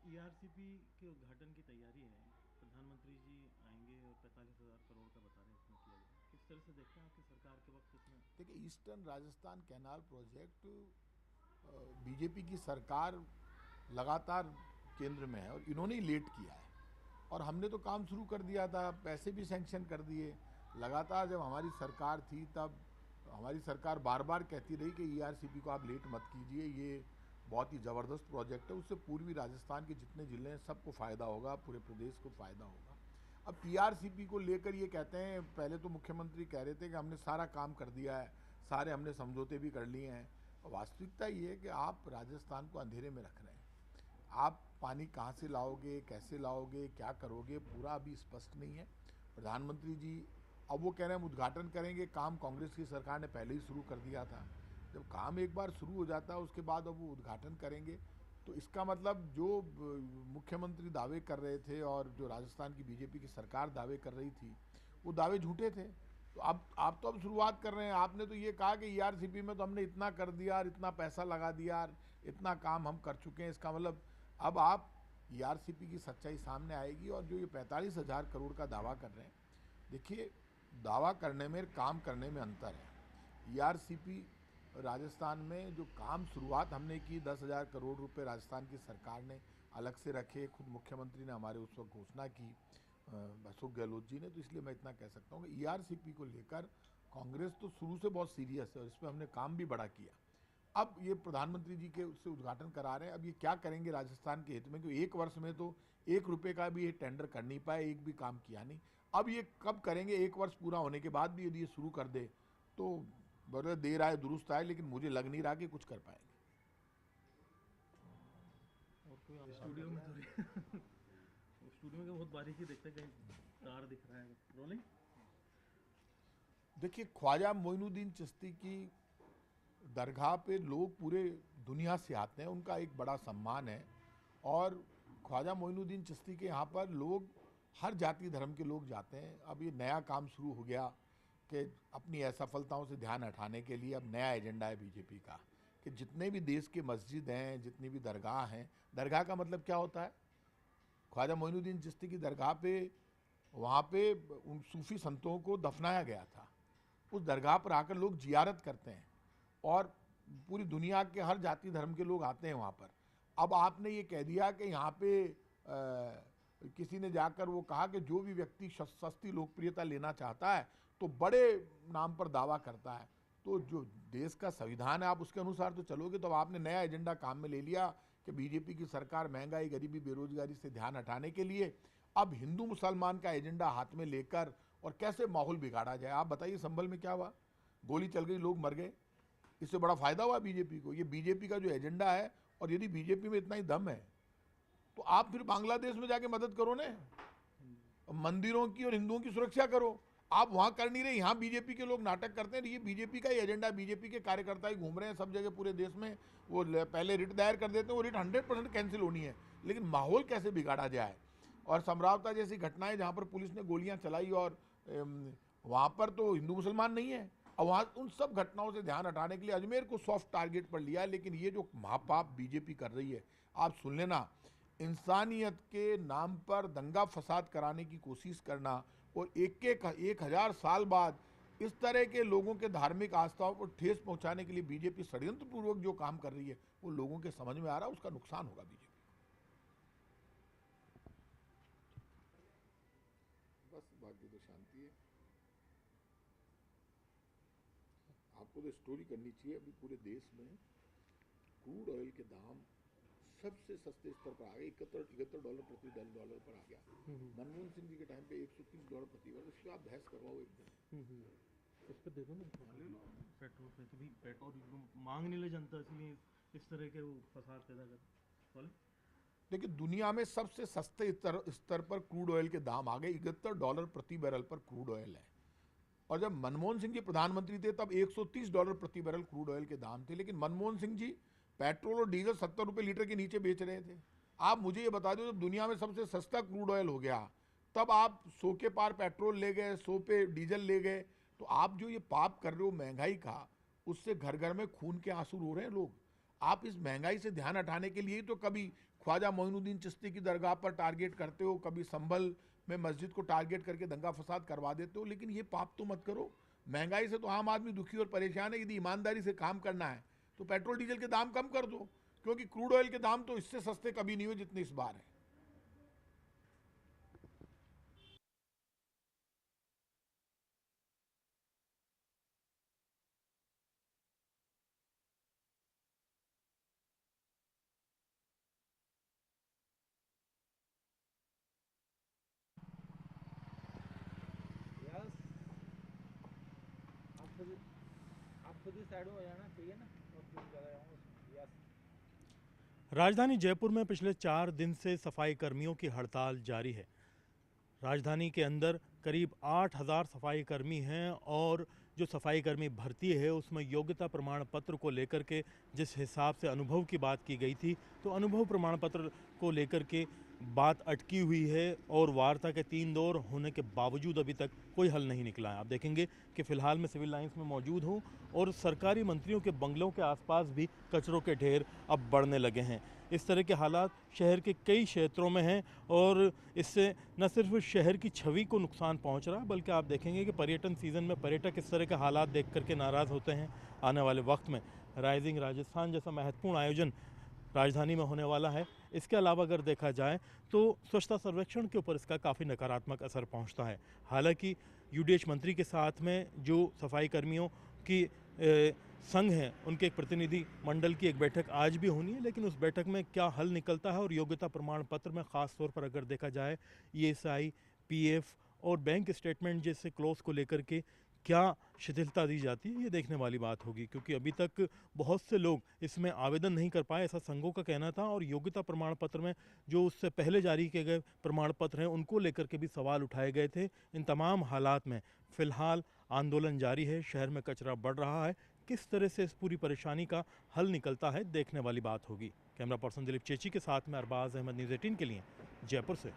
ERCP के उद्घाटन की तैयारी है। प्रधानमंत्री जी आएंगे और 45,000 करोड़ का बता रहे हैं इसमें किया जाएगा। किस तरह से देखते हैं आपकी सरकार के वक्त इसमें? देखिए, eastern Rajasthan canal project BJP की सरकार लगातार केंद्र में है और इन्होंने ही लेट किया है। और हमने तो काम शुरू कर दिया था, पैसे भी सैंक्शन कर दिए। लगातार जब हमारी सरकार थी तब हमारी सरकार बार बार कहती रही कि ईआरसीपी को आप लेट मत कीजिए, ये बहुत ही ज़बरदस्त प्रोजेक्ट है, उससे पूर्वी राजस्थान के जितने ज़िले हैं सबको फ़ायदा होगा, पूरे प्रदेश को फ़ायदा होगा। अब पीआरसीपी को लेकर ये कहते हैं, पहले तो मुख्यमंत्री कह रहे थे कि हमने सारा काम कर दिया है, सारे हमने समझौते भी कर लिए हैं। और वास्तविकता ये है कि आप राजस्थान को अंधेरे में रख रहे हैं। आप पानी कहाँ से लाओगे, कैसे लाओगे, क्या करोगे, पूरा अभी स्पष्ट नहीं है। प्रधानमंत्री जी अब वो कह रहे हैं हम उद्घाटन करेंगे, काम कांग्रेस की सरकार ने पहले ही शुरू कर दिया था। जब काम एक बार शुरू हो जाता है उसके बाद अब वो उद्घाटन करेंगे, तो इसका मतलब जो मुख्यमंत्री दावे कर रहे थे और जो राजस्थान की बीजेपी की सरकार दावे कर रही थी, वो दावे झूठे थे। तो अब आप तो अब शुरुआत कर रहे हैं। आपने तो ये कहा कि ईआरसीपी में तो हमने इतना कर दिया और इतना पैसा लगा दिया और इतना काम हम कर चुके हैं। इसका मतलब अब आप ईआरसीपी की सच्चाई सामने आएगी। और जो ये 45,000 करोड़ का दावा कर रहे हैं, देखिए, दावा करने में काम करने में अंतर है। ईआरसीपी राजस्थान में जो काम शुरुआत हमने की, 10,000 करोड़ रुपए राजस्थान की सरकार ने अलग से रखे, खुद मुख्यमंत्री ने हमारे उस वक्त घोषणा की, अशोक गहलोत जी ने। तो इसलिए मैं इतना कह सकता हूँ कि ईआरसीपी को लेकर कांग्रेस तो शुरू से बहुत सीरियस है और इस पर हमने काम भी बड़ा किया। अब ये प्रधानमंत्री जी के उससे उद्घाटन करा रहे हैं। अब ये क्या करेंगे राजस्थान के हित में, क्योंकि एक वर्ष में तो 1 रुपये का भी ये टेंडर कर नहीं पाए, एक भी काम किया नहीं। अब ये कब करेंगे, 1 वर्ष पूरा होने के बाद भी यदि ये शुरू कर दे तो बड़े देर आए दुरुस्त आए, लेकिन मुझे लग नहीं रहा कि कुछ कर पाएंगे। और कोई स्टूडियो में तो स्टूडियो में बहुत बारीकी देखते हैं, कहीं तार दिख रहा है रोलिंग। देखिए, ख्वाजा मोइनुद्दीन चिश्ती की दरगाह पे लोग पूरे दुनिया से आते हैं, उनका एक बड़ा सम्मान है। और ख्वाजा मोइनुद्दीन चिश्ती के यहाँ पर लोग, हर जाति धर्म के लोग जाते हैं। अब ये नया काम शुरू हो गया कि अपनी असफलताओं से ध्यान हटाने के लिए अब नया एजेंडा है बीजेपी का कि जितने भी देश के मस्जिद हैं, जितनी भी दरगाह हैं, दरगाह का मतलब क्या होता है, ख्वाजा मोइनुद्दीन चिश्ती की दरगाह पे, वहाँ पे उन सूफी संतों को दफनाया गया था। उस दरगाह पर आकर लोग जियारत करते हैं और पूरी दुनिया के हर जाति धर्म के लोग आते हैं वहाँ पर। अब आपने ये कह दिया कि यहाँ पे किसी ने जाकर वो कहा कि जो भी व्यक्ति सस्ती लोकप्रियता लेना चाहता है तो बड़े नाम पर दावा करता है। तो जो देश का संविधान है आप उसके अनुसार तो चलोगे। तो अब आपने नया एजेंडा काम में ले लिया कि बीजेपी की सरकार महंगाई, गरीबी, बेरोजगारी से ध्यान हटाने के लिए अब हिंदू मुसलमान का एजेंडा हाथ में लेकर और कैसे माहौल बिगाड़ा जाए। आप बताइए, संभल में क्या हुआ, गोली चल गई, लोग मर गए, इससे बड़ा फायदा हुआ बीजेपी को। ये बीजेपी का जो एजेंडा है, और यदि बीजेपी में इतना ही दम है तो आप फिर बांग्लादेश में जाके मदद करो ना, मंदिरों की और हिंदुओं की सुरक्षा करो। आप वहां कर नहीं रहे, यहाँ बीजेपी के लोग नाटक करते हैं। ये बीजेपी का ही एजेंडा, बीजेपी के कार्यकर्ता ही घूम रहे हैं सब जगह पूरे देश में। वो पहले रिट दायर कर देते हैं, वो रिट 100% कैंसिल होनी है, लेकिन माहौल कैसे बिगाड़ा जाए। और समरावता जैसी घटनाएं जहां पर पुलिस ने गोलियां चलाई और वहां पर तो हिंदू मुसलमान नहीं है। और वहां उन सब घटनाओं से ध्यान हटाने के लिए अजमेर को सॉफ्ट टारगेट पर लिया। लेकिन ये जो महापाप बीजेपी कर रही है, आप सुन लेना, इंसानियत के नाम पर दंगा फसाद कराने की कोशिश करना और 1,000 साल बाद इस तरह के लोगों के धार्मिक आस्थाओं को ठेस पहुंचाने के लिए बीजेपी षड्यंत्र पूर्वक जो काम कर रही है, वो लोगों के समझ में आ रहा है, उसका नुकसान होगा बीजेपी। बस बाकी तो शांति है। आपको तो स्टोरी करनी चाहिए, अभी पूरे देश में क्रूड ऑयल के दाम सबसे सस्ते स्तर पर आ गए, $71 प्रति डॉलर पर आ गया। मनमोहन सिंह जी के टाइम पे $130 प्रति वर्ष। इस पर आप बहस करवाओ एक दिन। इस पर देखो ना, पेट्रोल पे तो भी पेट्रोल मांग नहीं ले जनता, इसलिए इस तरह के वो फसाद पैदा कर बोले। देखिए, दुनिया में सबसे सस्ते स्तर पर क्रूड ऑयल के दाम आ गए, $71 प्रति बैरल पर क्रूड ऑयल है। और जब मनमोहन सिंह जी प्रधानमंत्री थे तब $130 प्रति बैरल क्रूड ऑयल के दाम थे। लेकिन मनमोहन सिंह जी पेट्रोल और डीजल 70 रुपए लीटर के नीचे बेच रहे थे। आप मुझे ये बता दो, जब दुनिया में सबसे सस्ता क्रूड ऑयल हो गया तब आप 100 के पार पेट्रोल ले गए, 100 पे डीजल ले गए। तो आप जो ये पाप कर रहे हो महंगाई का, उससे घर घर में खून के आंसू रो रहे हैं लोग। आप इस महंगाई से ध्यान हटाने के लिए तो कभी ख्वाजा मोइनुद्दीन चिश्ती की दरगाह पर टारगेट करते हो, कभी संभल में मस्जिद को टारगेट करके दंगा फसाद करवा देते हो, लेकिन ये पाप तो मत करो। महंगाई से तो आम आदमी दुखी और परेशान है। यदि ईमानदारी से काम करना है तो पेट्रोल डीजल के दाम कम कर दो, क्योंकि क्रूड ऑयल के दाम तो इससे सस्ते कभी नहीं हुए जितने इस बार है। यस, आप खुद ही साइड में हो जाना चाहिए ना, और खुद चला जाऊंगा। यस। राजधानी जयपुर में पिछले 4 दिन से सफाई कर्मियों की हड़ताल जारी है। राजधानी के अंदर करीब 8,000 सफाई कर्मी हैं और जो सफाई कर्मी भर्ती है उसमें योग्यता प्रमाण पत्र को लेकर के जिस हिसाब से अनुभव की बात की गई थी, तो अनुभव प्रमाण पत्र को लेकर के बात अटकी हुई है और वार्ता के 3 दौर होने के बावजूद अभी तक कोई हल नहीं निकला है। आप देखेंगे कि फिलहाल मैं सिविल लाइंस में मौजूद हूँ और सरकारी मंत्रियों के बंगलों के आसपास भी कचरों के ढेर अब बढ़ने लगे हैं। इस तरह के हालात शहर के कई क्षेत्रों में हैं और इससे न सिर्फ शहर की छवि को नुकसान पहुंच रहा है, बल्कि आप देखेंगे कि पर्यटन सीजन में पर्यटक इस तरह के हालात देख करके नाराज़ होते हैं। आने वाले वक्त में राइजिंग राजस्थान जैसा महत्वपूर्ण आयोजन राजधानी में होने वाला है। इसके अलावा अगर देखा जाए तो स्वच्छता सर्वेक्षण के ऊपर इसका काफ़ी नकारात्मक असर पहुंचता है। हालांकि यूडीएच मंत्री के साथ में जो सफाई कर्मियों की संघ हैं उनके एक प्रतिनिधि मंडल की एक बैठक आज भी होनी है, लेकिन उस बैठक में क्या हल निकलता है और योग्यता प्रमाण पत्र में ख़ास तौर पर अगर देखा जाए ईएसआई, पीएफ और बैंक स्टेटमेंट जैसे क्लोज को लेकर के क्या शिथिलता दी जाती है, ये देखने वाली बात होगी। क्योंकि अभी तक बहुत से लोग इसमें आवेदन नहीं कर पाए, ऐसा संघों का कहना था। और योग्यता प्रमाण पत्र में जो उससे पहले जारी किए गए प्रमाण पत्र हैं उनको लेकर के भी सवाल उठाए गए थे। इन तमाम हालात में फ़िलहाल आंदोलन जारी है, शहर में कचरा बढ़ रहा है। किस तरह से इस पूरी परेशानी का हल निकलता है, देखने वाली बात होगी। कैमरा पर्सन दिलीप चेची के साथ में अरबाज अहमद, न्यूज़ 18 के लिए जयपुर से।